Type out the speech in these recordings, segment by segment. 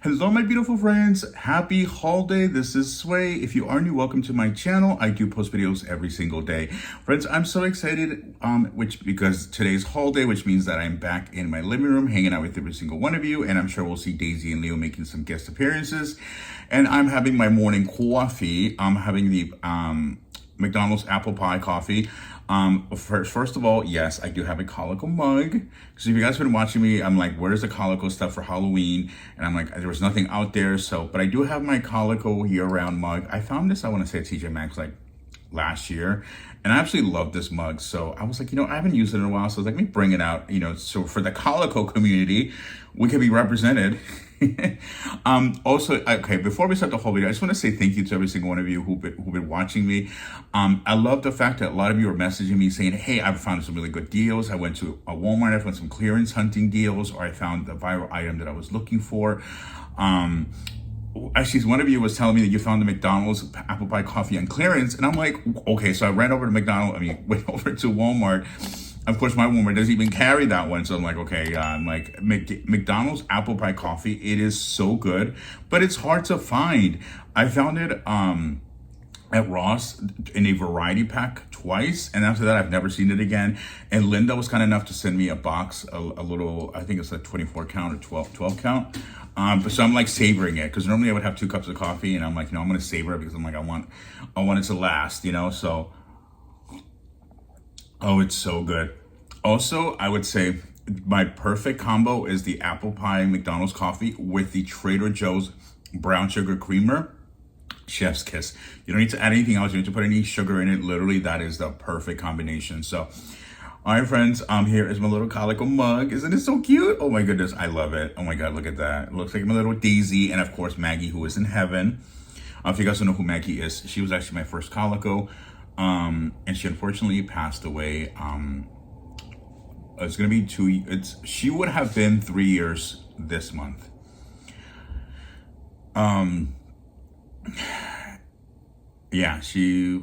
Hello, my beautiful friends. Happy holiday. This is Sway. If you are new, welcome to my channel. I do post videos every single day. Friends, I'm so excited because today's holiday, which means that I'm back in my living room hanging out with every single one of you. And I'm sure we'll see Daisy and Leo making some guest appearances. And I'm having my morning coffee. I'm having the McDonald's apple pie coffee. First of all, yes, I do have a colical mug. Because if you guys have been watching me, I'm like, where's the colical stuff for Halloween? And I'm like, there was nothing out there. But I do have my colical year-round mug. I found this, I want to say, at TJ Maxx like last year. And I absolutely love this mug. So I was like, I haven't used it in a while. So I was like, let me bring it out, so for the colical community, we can be represented. Also, okay, before we start the whole video, I just want to say thank you to every single one of you who've been watching me. I love the fact that a lot of you are messaging me saying, hey, I've found some really good deals. I went to a Walmart, I found some clearance hunting deals, or I found the viral item that I was looking for. Actually, one of you was telling me that you found the McDonald's apple pie coffee on clearance. And I'm like, okay, so I went over to went over to Walmart. Of course, my Walmart doesn't even carry that one. So I'm like, okay, I'm like, McDonald's apple pie coffee, it is so good, but it's hard to find. I found it at Ross in a variety pack twice. And after that, I've never seen it again. And Linda was kind enough to send me a box, a little, I think it's a 24 count or 12 count. So I'm like savoring it, because normally I would have 2 cups of coffee, and I'm like, I'm going to savor it because I'm like, I want it to last, so. Oh, it's so good. Also, I would say my perfect combo is the apple pie McDonald's coffee with the Trader Joe's brown sugar creamer. Chef's kiss. You don't need to add anything else. You don't need to put any sugar in it. Literally, that is the perfect combination. So, all right, friends, here is my little colical mug. Isn't it so cute? Oh my goodness, I love it. Oh my God, look at that. It looks like my little Daisy, and of course, Maggie, who is in heaven. If you guys don't know who Maggie is, she was actually my first colico. And she unfortunately passed away. It's gonna be she would have been 3 years this month. Yeah, she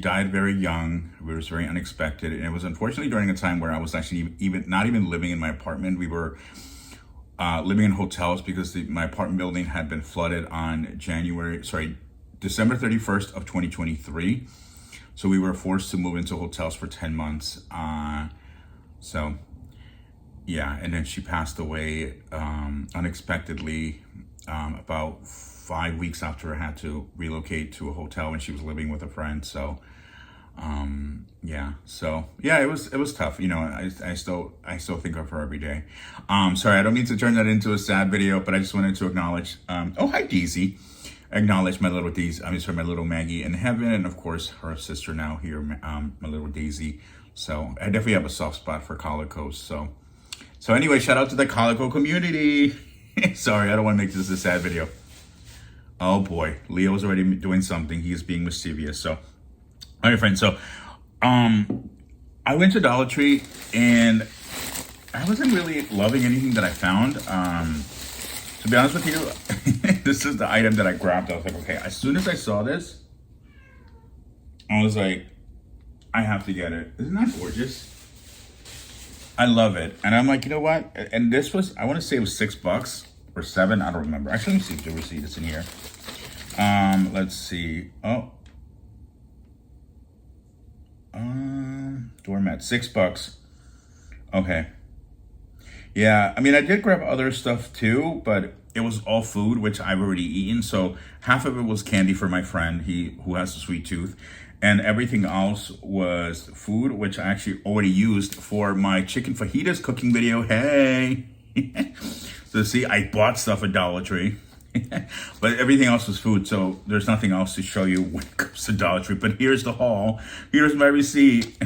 died very young. It was very unexpected, and it was unfortunately during a time where I was actually not even living in my apartment. We were living in hotels because my apartment building had been flooded on December 31st of 2023. So we were forced to move into hotels for 10 months. So yeah, and then she passed away unexpectedly about 5 weeks after I had to relocate to a hotel when she was living with a friend. So yeah, it was tough. I still think of her every day. Sorry, I don't mean to turn that into a sad video, but I just wanted to acknowledge, oh, hi, Daisy. Acknowledge my little Daisy, my little Maggie in heaven, and of course her sister now here, my little Daisy. So I definitely have a soft spot for colicos. So anyway, shout out to the colico community. Sorry, I don't want to make this a sad video. Oh boy, Leo's already doing something. He is being mischievous. So, all right, friends. So, I went to Dollar Tree and I wasn't really loving anything that I found. To be honest with you, this is the item that I grabbed. I was like, okay, as soon as I saw this, I was like, I have to get it. Isn't that gorgeous? I love it. And I'm like, you know what? And this was, I want to say it was $6 or $7. I don't remember. Actually, let me see if the receipt is in here. Let's see. Oh. Doormat, $6. Okay. Yeah, I did grab other stuff too, but it was all food, which I've already eaten. So half of it was candy for my friend, who has a sweet tooth. And everything else was food, which I actually already used for my chicken fajitas cooking video. Hey! So see, I bought stuff at Dollar Tree. But everything else was food, so there's nothing else to show you when it comes to Dollar Tree. But here's the haul. Here's my receipt.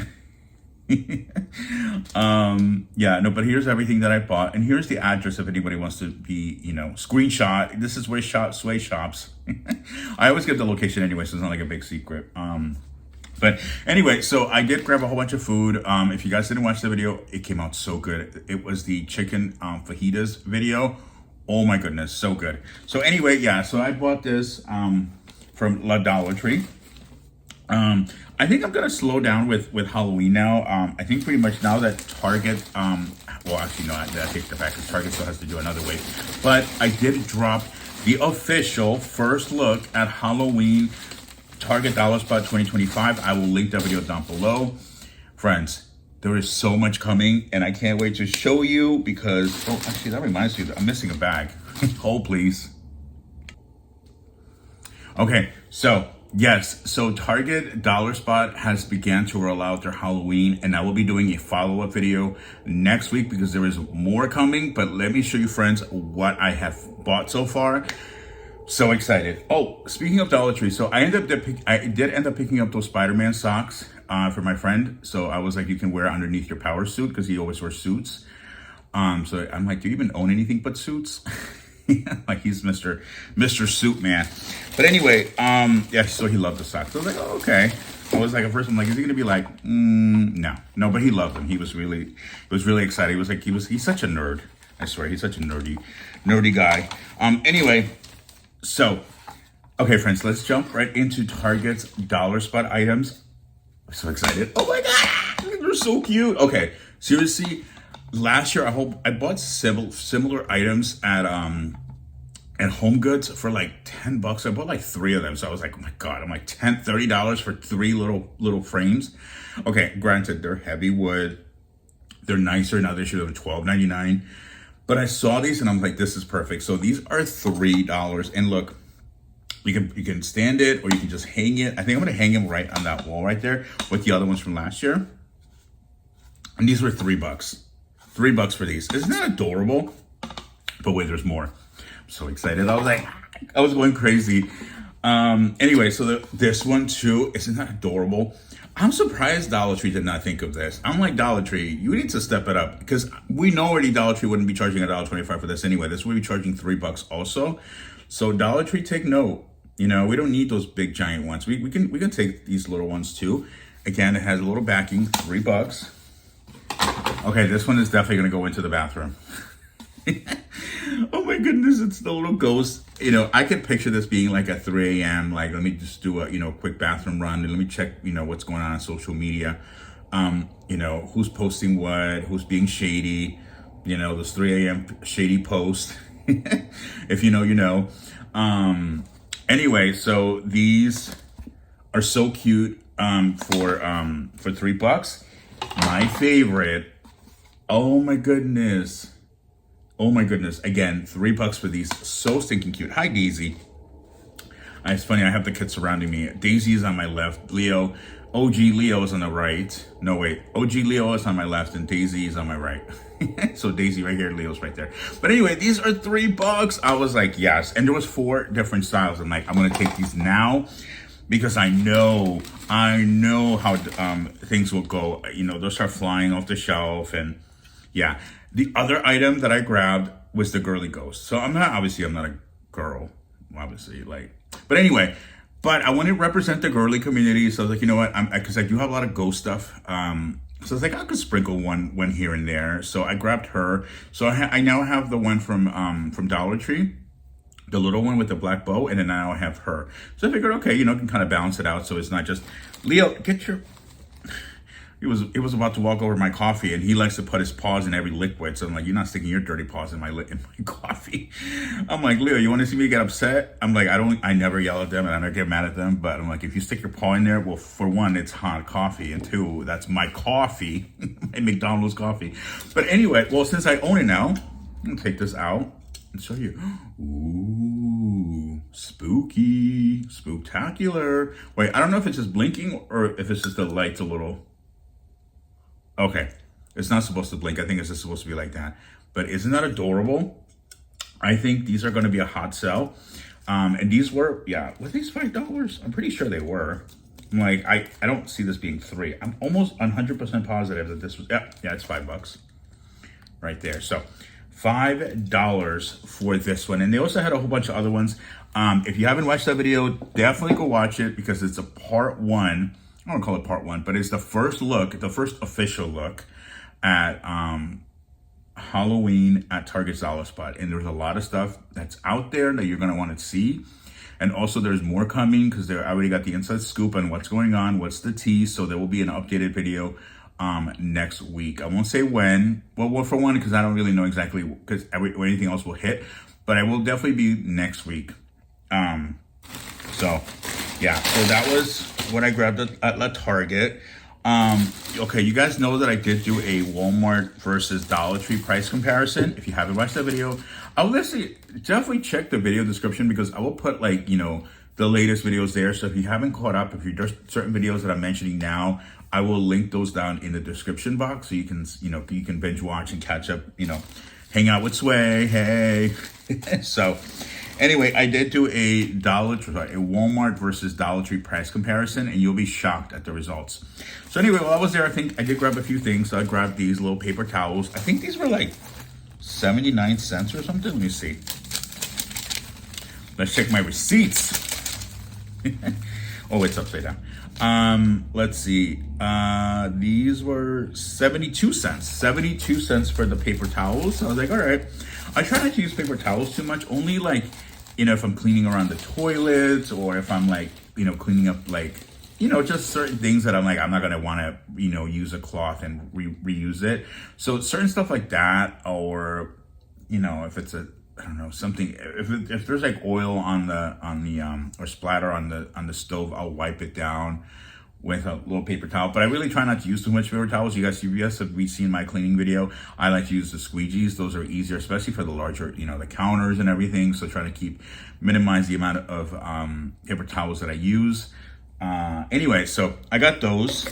Yeah, no, but here's everything that I bought, and here's the address if anybody wants to be, screenshot. This is where Sway shops. I always give the location anyway, so it's not like a big secret. But anyway, so I did grab a whole bunch of food. If you guys didn't watch the video, it came out so good. It was the chicken fajitas video. Oh my goodness, so good. So anyway, yeah, so I bought this from La Dollar Tree. I I think I'm gonna slow down with Halloween now. I think pretty much now that Target, well, actually no, I take the back because Target still has to do another wave. But I did drop the official first look at Halloween Target Dollar Spot 2025. I will link that video down below, friends. There is so much coming, and I can't wait to show you because, oh, actually, that reminds me, I'm missing a bag. Hold, please. Okay, so, yes, so Target Dollar Spot has began to roll out their Halloween, and I will be doing a follow-up video next week because there is more coming, but let me show you, friends, what I have bought so far. So excited. Oh, speaking of Dollar Tree, so I did end up picking up those Spider-Man socks for my friend. So I was like, you can wear it underneath your power suit because he always wears suits. So I'm like, do you even own anything but suits? Like he's Mr. Suit Man. But anyway, yeah, so he loved the socks. So I was like, oh, okay. I was like, at first I'm like, is he gonna be like, no, but he loved them. He was really excited. He was like, he's such a nerd. I swear, he's such a nerdy guy. Anyway, so, okay, friends, let's jump right into Target's Dollar Spot items. I'm so excited. Oh my God, they're so cute. Okay, seriously, last year I bought similar items at Home Goods for like $10. I bought like 3 of them. So I was like, oh my God, I'm like $30 for 3 little frames. Okay, granted, they're heavy wood. They're nicer now. They should have $12.99. But I saw these and I'm like, this is perfect. So these are $3. And look, you can stand it or you can just hang it. I think I'm gonna hang them right on that wall right there with the other ones from last year. And these were $3. $3 for these. Isn't that adorable? But wait, there's more. I'm so excited. I was going crazy. Anyway, so this one too, isn't that adorable? I'm surprised Dollar Tree did not think of this. I'm like, Dollar Tree, you need to step it up because we know already Dollar Tree wouldn't be charging $1.25 for this anyway. This would be charging $3 also. So Dollar Tree, take note. You know, we don't need those big giant ones. We can take these little ones too. Again, it has a little backing, $3. Okay, this one is definitely gonna go into the bathroom. Oh my goodness, it's the little ghost. You know, I could picture this being like at 3 a.m. Like, let me just do a, quick bathroom run and let me check, what's going on social media. Who's posting what, who's being shady, those 3 a.m. shady posts. If you know, you know. Anyway, so these are so cute for $3. My favorite. Oh my goodness. Again, $3 for these. So stinking cute. Hi, Daisy. It's funny, I have the kids surrounding me. Daisy is on my left. OG Leo is on the right. No, wait. OG Leo is on my left and Daisy is on my right. So Daisy right here, Leo's right there. But anyway, these are $3. I was like, yes. And there was 4 different styles. I'm like, I'm going to take these now because I know how things will go. They'll start flying off the shelf. And yeah. The other item that I grabbed was the Girly Ghost. So I'm not a girl, obviously, but anyway, but I want to represent the girly community. So I was like, you know what? Because I do have a lot of ghost stuff. So I was like, I could sprinkle one here and there. So I grabbed her. So I now have the one from Dollar Tree, the little one with the black bow, and then now I have her. So I figured, okay, can kind of balance it out. So it's not just, Leo, get your... He was about to walk over my coffee, and he likes to put his paws in every liquid. So I'm like, you're not sticking your dirty paws in my coffee. I'm like, Leo, you want to see me get upset? I'm like, I never yell at them and I never get mad at them. But I'm like, if you stick your paw in there, well, for one, it's hot coffee, and 2, that's my coffee, my McDonald's coffee. But anyway, well, since I own it now, I'm gonna take this out and show you. Ooh, spooky, spooktacular. Wait, I don't know if it's just blinking or if it's just the light's a little. Okay, it's not supposed to blink. I think it's just supposed to be like that. But isn't that adorable? I think these are going to be a hot sell. And these were these $5? I'm pretty sure they were. I'm like, I don't see this being 3. I'm almost 100% positive that this was, it's $5 right there. So $5 for this one. And they also had a whole bunch of other ones. If you haven't watched that video, definitely go watch it because it's a part 1. I don't call it part 1, but it's the first official look at Halloween at Target's Dollar Spot. And there's a lot of stuff that's out there that you're going to want to see. And also there's more coming because I already got the inside scoop on what's going on, what's the tea. So there will be an updated video next week. I won't say when. Well, for one, because I don't really know exactly because anything else will hit, but I will definitely be next week. So yeah, so that was what I grabbed at La Target. Okay, you guys know that I did do a Walmart versus Dollar Tree price comparison. If you haven't watched that video, I will definitely check the video description because I will put like, you know, the latest videos there. So if you haven't caught up, if there's certain videos that I'm mentioning now, I will link those down in the description box so you can, you know, you can binge watch and catch up, you know, hang out with Sway. Hey. So anyway, I did do a Walmart versus Dollar Tree price comparison, and you'll be shocked at the results. So anyway, while I was there, I think I did grab a few things. So I grabbed these little paper towels. I think these were like 79 cents or something. Let me see. Let's check my receipts. Oh, it's upside down. Let's see. These were 72 cents. 72 cents for the paper towels. So I was like, all right. I try not to use paper towels too much. Only like, you know, if I'm cleaning around the toilets or if I'm like, you know, cleaning up like, you know, just certain things that I'm like, I'm not going to want to, you know, use a cloth and reuse it. So certain stuff like that, or, you know, if it's I don't know, something, if there's like oil on the or splatter on the stove, I'll wipe it down with a little paper towel. But I really try not to use too much paper towels. You guys have seen my cleaning video. I like to use the squeegees. Those are easier, especially for the larger, you know, the counters and everything. So try to minimize the amount of paper towels that I use. Anyway, so I got those.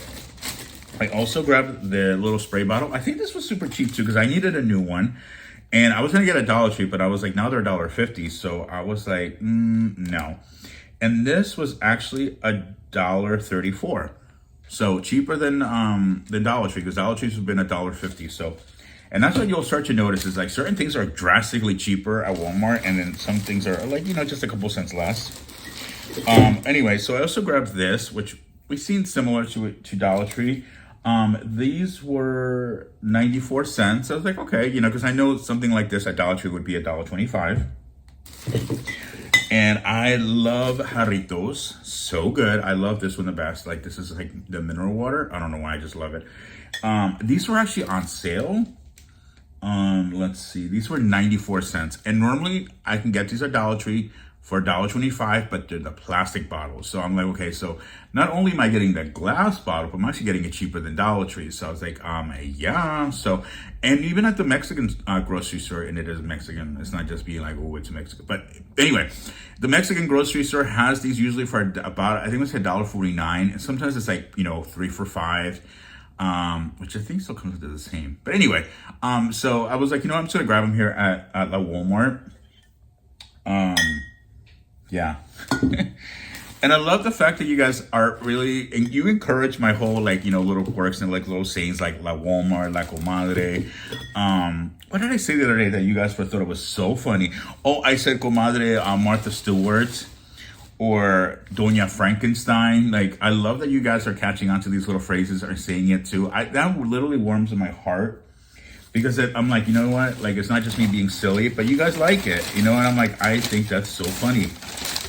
I also grabbed the little spray bottle. I think this was super cheap too because I needed a new one. And I was gonna get a Dollar Tree, but I was like, now they're $1.50. So I was like, no. And this was actually $1.34. So cheaper than Dollar Tree, because Dollar Trees have been $1.50. So, and that's what you'll start to notice is like certain things are drastically cheaper at Walmart, and then some things are like, you know, just a couple cents less. Anyway, so I also grabbed this, which we've seen similar to Dollar Tree. These were 94 cents. I was like, okay, you know, because I know something like this at Dollar Tree would be $1.25. And I love Jarritos. So good. I love this one the best. Like, this is like the mineral water. I don't know why, I just love it. These were actually on sale. Let's see. These were 94 cents. And normally I can get these at Dollar Tree for $1.25, but they're the plastic bottles. So I'm like, okay, so not only am I getting the glass bottle, but I'm actually getting it cheaper than Dollar Tree. So I was like, yeah. So, and even at the Mexican grocery store, and it is Mexican, it's not just being like, oh, it's Mexican. But anyway, the Mexican grocery store has these usually for about, I think it's $1.49. And sometimes it's like, you know, 3 for $5. Which I think still comes to the same. But anyway, so I was like, you know, I'm just gonna grab them here at La Walmart. Yeah. And I love the fact that you guys are really, and you encourage my whole, like, you know, little quirks and like little sayings like La Walmart, La Comadre. What did I say the other day that you guys thought it was so funny? Oh, I said Comadre Martha Stewart or Doña Frankenstein. Like, I love that you guys are catching on to these little phrases or saying it too. That literally warms in my heart. Because I'm like, you know what? Like, it's not just me being silly, but you guys like it, you know? And I'm like, I think that's so funny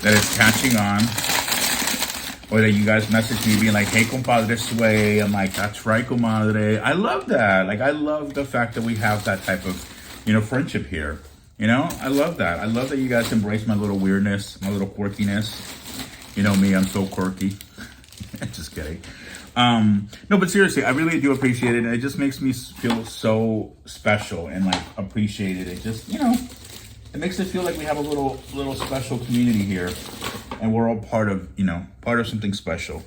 that it's catching on. Or that you guys message me being like, hey, compadre Sway. I'm like, that's right, comadre. I love that. Like, I love the fact that we have that type of, you know, friendship here. You know, I love that. I love that you guys embrace my little weirdness, my little quirkiness. You know me, I'm so quirky. Just kidding. No, but seriously, I really do appreciate it. And it just makes me feel so special and like appreciated. It just, you know, it makes it feel like we have a little special community here, and we're all part of, you know, part of something special.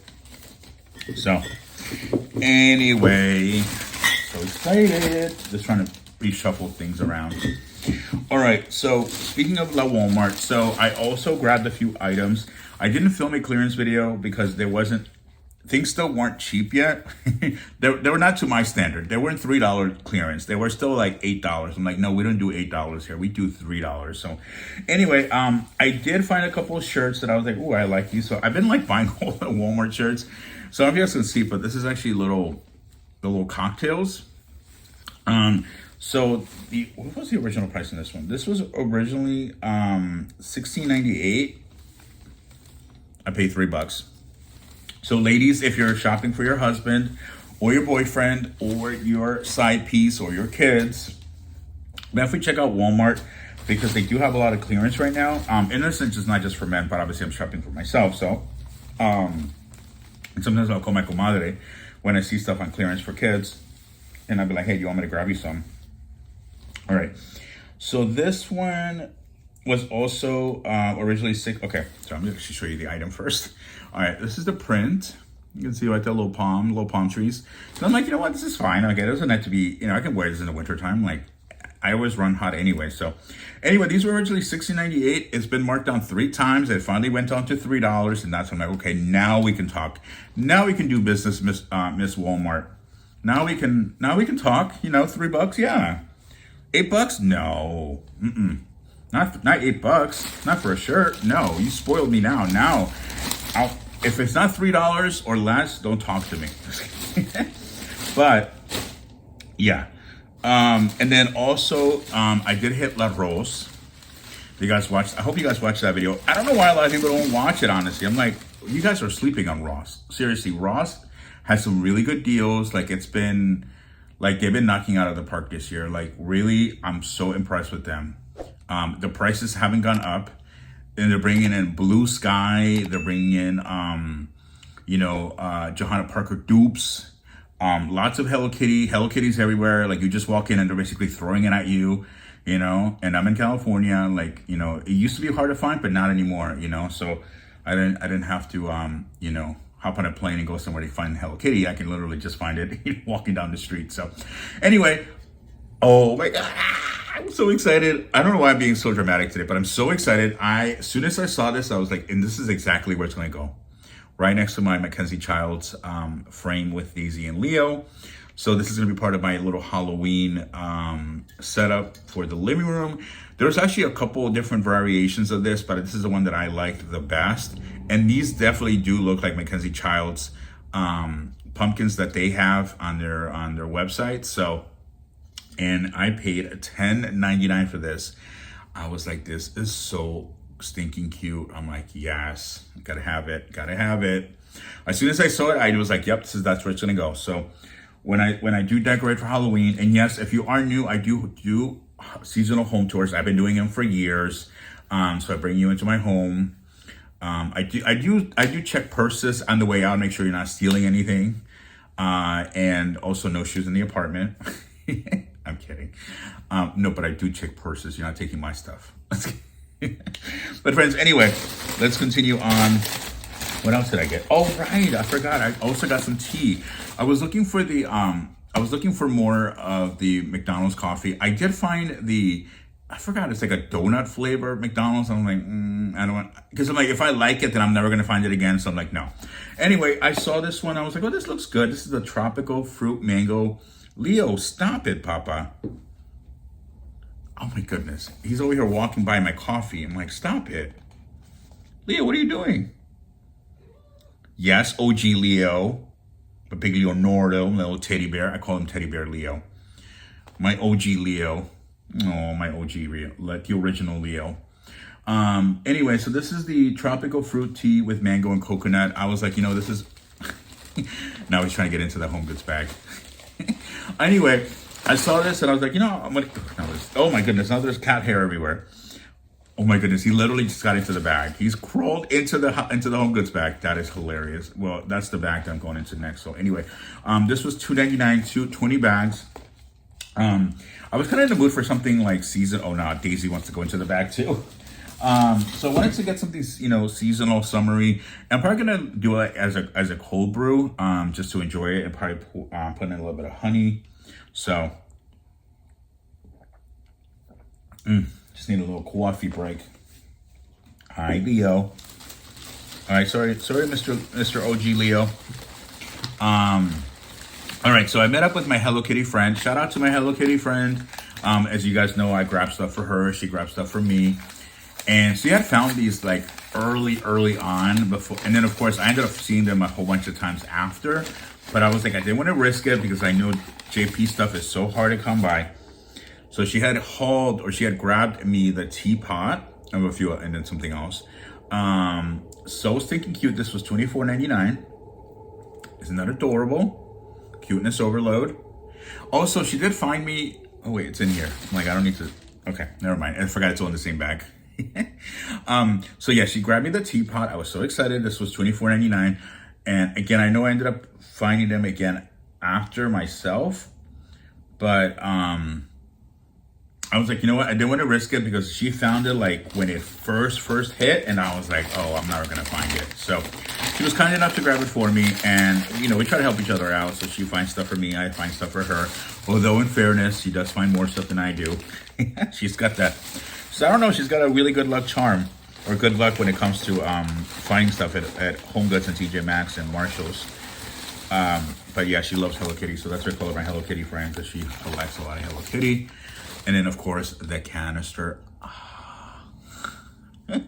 So anyway, so excited. Just trying to reshuffle things around. All right, so speaking of La Walmart, so I also grabbed a few items. I didn't film a clearance video because things still weren't cheap yet. they were not to my standard. They weren't $3 clearance. They were still like $8. I'm like, no, we don't do $8 here. We do $3. So anyway, I did find a couple of shirts that I was like, oh, I like these. So I've been like buying all the Walmart shirts. So I don't know if you guys can see, but this is actually the little cocktails. So what was the original price on this one? This was originally $16.98. I pay $3. So ladies, if you're shopping for your husband or your boyfriend or your side piece or your kids, definitely check out Walmart because they do have a lot of clearance right now. In a sense, it's not just for men, but obviously I'm shopping for myself. So, and sometimes I'll call my comadre when I see stuff on clearance for kids, and I'll be like, hey, do you want me to grab you some? All right. So this one was also originally $6. Okay, so I'm gonna actually show you the item first. All right, this is the print. You can see right there, little palm trees. So I'm like, you know what, this is fine. Okay, it doesn't have to be, I can wear this in the wintertime. Like, I always run hot anyway. So anyway, these were originally $16.98. It's been marked down 3 times. It finally went down to $3, and that's when I'm like, okay, now we can talk. Now we can do business, Miss Walmart. Now we can talk. $3, yeah. $8, no. Not $8. Not for a shirt. No, you spoiled me now. Now, if it's not $3 or less, don't talk to me. But yeah. And then also, I did hit La Rose. You guys watched, I hope you guys watched that video. I don't know why a lot of people don't watch it, honestly. I'm like, you guys are sleeping on Ross. Seriously, Ross has some really good deals. Like, they've been knocking out of the park this year. Like, really, I'm so impressed with them. The prices haven't gone up. And they're bringing in Blue Sky. They're bringing in, Johanna Parker dupes. Lots of Hello Kitties everywhere. Like, you just walk in and they're basically throwing it at you, and I'm in California. Like, it used to be hard to find, but not anymore, so I didn't have to, hop on a plane and go somewhere to find Hello Kitty. I can literally just find it walking down the street. So anyway, oh my God, I'm so excited. I don't know why I'm being so dramatic today, but I'm so excited. As soon as I saw this, I was like, and this is exactly where it's going to go. Right next to my Mackenzie Childs frame with Daisy and Leo. So this is going to be part of my little Halloween setup for the living room. There's actually a couple of different variations of this, but this is the one that I liked the best. And these definitely do look like Mackenzie Childs pumpkins that they have on their website. So, and I paid $10.99 for this. I was like, this is so stinking cute. I'm like, yes, gotta have it. As soon as I saw it, I was like, yep, that's where it's gonna go. So when I do decorate for Halloween, and yes, if you are new, I do seasonal home tours. I've been doing them for years. So I bring you into my home. I do check purses on the way out, make sure you're not stealing anything. And also no shoes in the apartment. I'm kidding. No, but I do check purses. You're not taking my stuff. But friends, anyway, let's continue on. What else did I get? Oh, right, I forgot. I also got some tea. I was looking for more of the McDonald's coffee. I did find I forgot, it's like a donut flavor McDonald's. I'm like, I don't want, because I'm like, if I like it, then I'm never going to find it again. So I'm like, no. Anyway, I saw this one. I was like, oh, this looks good. This is a tropical fruit mango. Leo, stop it, Papa. Oh my goodness. He's over here walking by my coffee. I'm like, stop it. Leo, what are you doing? Yes, OG Leo. A big Leonardo, little teddy bear. I call him Teddy Bear Leo. My OG Leo. Oh, my OG Leo. Like the original Leo. Anyway, so this is the tropical fruit tea with mango and coconut. I was like, this is... Now he's trying to get into the home goods bag. Anyway, I saw this and I was like, I'm gonna... Oh my goodness, now there's cat hair everywhere. Oh my goodness, he literally just got into the bag. He's crawled into the home goods bag. That is hilarious. Well, that's the bag that I'm going into next. So anyway, this was $2.99, 20 bags. I was kind of in the mood for something like season. Oh no, Daisy wants to go into the bag too. So I wanted to get something, seasonal, summery. I'm probably gonna do it as a cold brew, just to enjoy it, and probably put in a little bit of honey. So, just need a little coffee break. Hi, Leo. All right, sorry, Mr. OG Leo. All right, so I met up with my Hello Kitty friend. Shout out to my Hello Kitty friend. As you guys know, I grab stuff for her. She grabbed stuff for me. And she had found these like early on before. And then, of course, I ended up seeing them a whole bunch of times after. But I was like, I didn't want to risk it because I know JP stuff is so hard to come by. So she had grabbed me the teapot and a few, and then something else. So stinking cute. This was $24.99. Isn't that adorable? Cuteness overload. Also, she did find me. Oh wait, it's in here. I'm like, I don't need to. Okay, never mind. I forgot it's all in the same bag. So yeah, she grabbed me the teapot. I was so excited. This was $24.99. And again, I know I ended up finding them again after myself, but I was like, you know what? I didn't want to risk it because she found it like when it first hit, and I was like, oh, I'm never gonna find it. So she was kind enough to grab it for me, and you know, we try to help each other out. So she finds stuff for me, I find stuff for her. Although in fairness, she does find more stuff than I do. She's got that. So I don't know. She's got a really good luck charm, or good luck when it comes to finding stuff at Home Goods and TJ Maxx and Marshalls. But yeah, she loves Hello Kitty, so that's her color, my Hello Kitty friend, because she collects a lot of Hello Kitty. And then, of course, the canister. Oh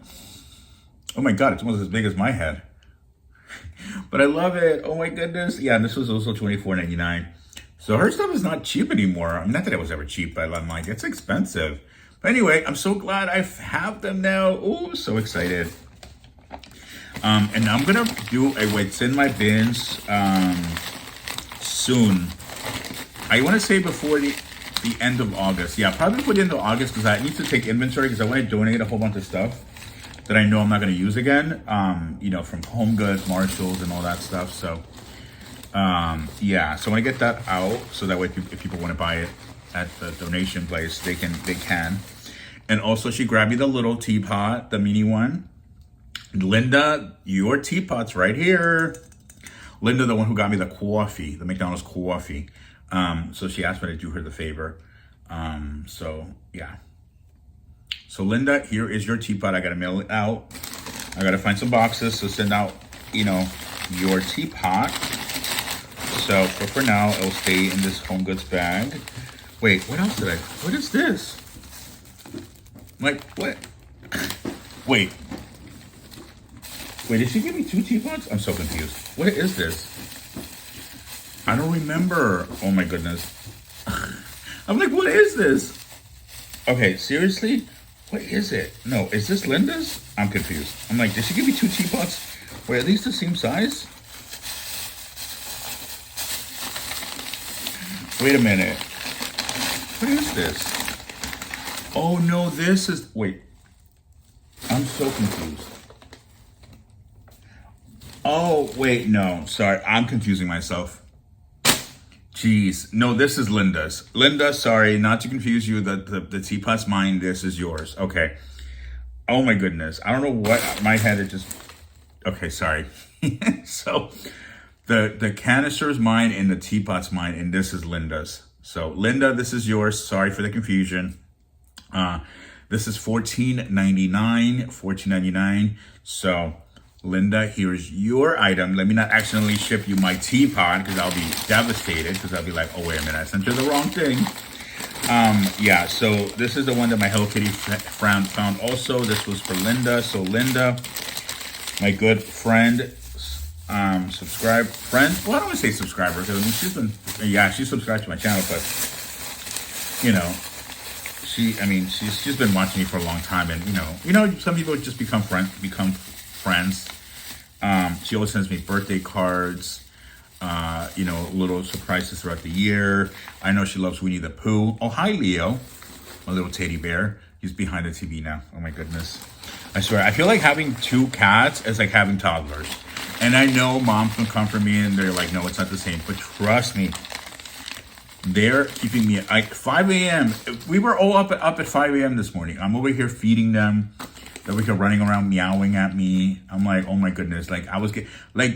my God, it's almost as big as my head. But I love it. Oh my goodness. Yeah, this was also $24.99. So her stuff is not cheap anymore. I mean, not that it was ever cheap, but I'm like, it's expensive. But anyway, I'm so glad I have them now. Oh, so excited. And I'm going to do a what's in my bins soon. I want to say before the end of August. Yeah, probably before the end of August, because I need to take inventory because I want to donate a whole bunch of stuff that I know I'm not going to use again. You know, from Home Goods, Marshalls, and all that stuff. So, yeah, so I want to get that out so that way if people want to buy it at the donation place, they can. And also, she grabbed me the little teapot, the mini one. Linda, your teapot's right here. Linda, the one who got me the coffee, the McDonald's coffee. So she asked me to do her the favor. So yeah. So Linda, here is your teapot. I gotta mail it out. I gotta find some boxes to send out, you know, your teapot. So for now, it'll stay in this Home Goods bag. Wait, what else did what is this? Like, what? Wait, did she give me 2 teapots? I'm so confused. What is this? I don't remember. Oh my goodness. I'm like, what is this? Okay, seriously? What is it? No, is this Linda's? I'm confused. I'm like, did she give me 2 teapots? Wait, at least the same size? Wait a minute. What is this? Oh no, this is, wait. I'm so confused. Oh, wait, no, sorry, I'm confusing myself. Jeez, no, this is Linda's. Linda, sorry, not to confuse you, the teapot's mine, this is yours. Okay. Oh my goodness, I don't know what, my head is just, okay, sorry. So, the canister is mine and the teapot's mine, and this is Linda's. So, Linda, this is yours. Sorry for the confusion. This is $14.99. So, Linda, here's your item. Let me not accidentally ship you my teapot because I'll be devastated because I'll be like, oh, wait a minute, I sent you the wrong thing. Yeah, so this is the one that my Hello Kitty friend found also. This was for Linda. So Linda, my good friend, subscribe friend. Well, I don't want to say subscriber because I mean, she's subscribed to my channel, but you know, she's been watching me for a long time, and you know, some people just become friends. She always sends me birthday cards, you know, little surprises throughout the year. I know she loves Winnie the Pooh. Oh, hi, Leo, my little teddy bear. He's behind the TV now. Oh my goodness. I swear, I feel like having 2 cats is like having toddlers. And I know moms can come for me and they're like, no, it's not the same. But trust me, they're keeping me at like 5 a.m. We were all up at 5 a.m. this morning. I'm over here feeding them. They're over here running around meowing at me. I'm like, oh my goodness. Like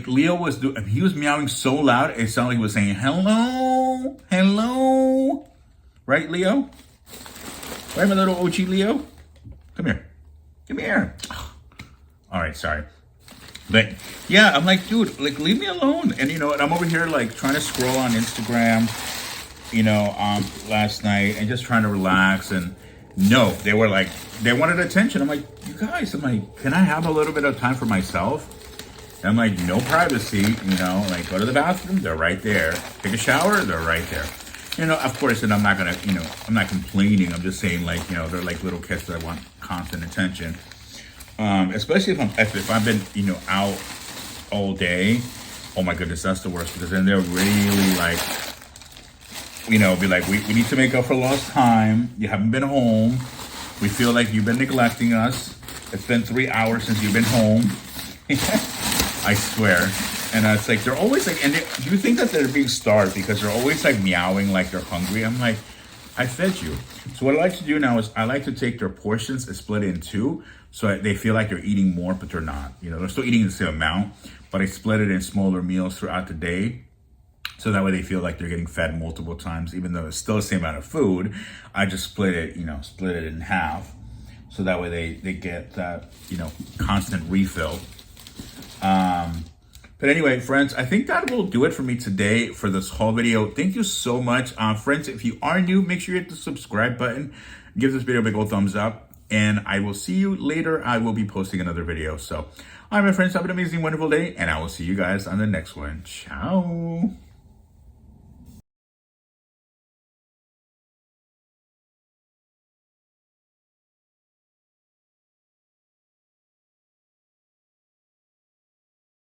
Leo was he was meowing so loud, it sounded like he was saying, hello, hello. Right, Leo? Right, my little OG Leo? Come here. Come here. All right, sorry. But yeah, I'm like, dude, like leave me alone. And you know what? I'm over here like trying to scroll on Instagram, you know, last night and just trying to relax. And no, they wanted attention. I'm like, you guys, I'm like, can I have a little bit of time for myself? And I'm like, no privacy, you know, like go to the bathroom, they're right there. Take a shower, they're right there. You know, of course, and I'm not gonna, you know, I'm not complaining. I'm just saying like, you know, they're like little kids that want constant attention. Especially if I've been, out all day. Oh my goodness, that's the worst, because then they're really like, be like, we need to make up for lost time. You haven't been home. We feel like you've been neglecting us. It's been 3 hours since you've been home. I swear. And it's like, they're always like, and you think that they're being starved because they're always like meowing like they're hungry. I'm like, I fed you. So what I like to do now is I like to take their portions and split it in two, so they feel like they're eating more, but they're not. They're still eating the same amount, but I split it in smaller meals throughout the day. So that way they feel like they're getting fed multiple times, even though it's still the same amount of food. I just split it in half. So that way they get that, constant refill. But anyway, friends, I think that will do it for me today for this haul video. Thank you so much. Friends, if you are new, make sure you hit the subscribe button. Give this video a big old thumbs up. And I will see you later. I will be posting another video. So, all right, my friends, have an amazing, wonderful day. And I will see you guys on the next one. Ciao.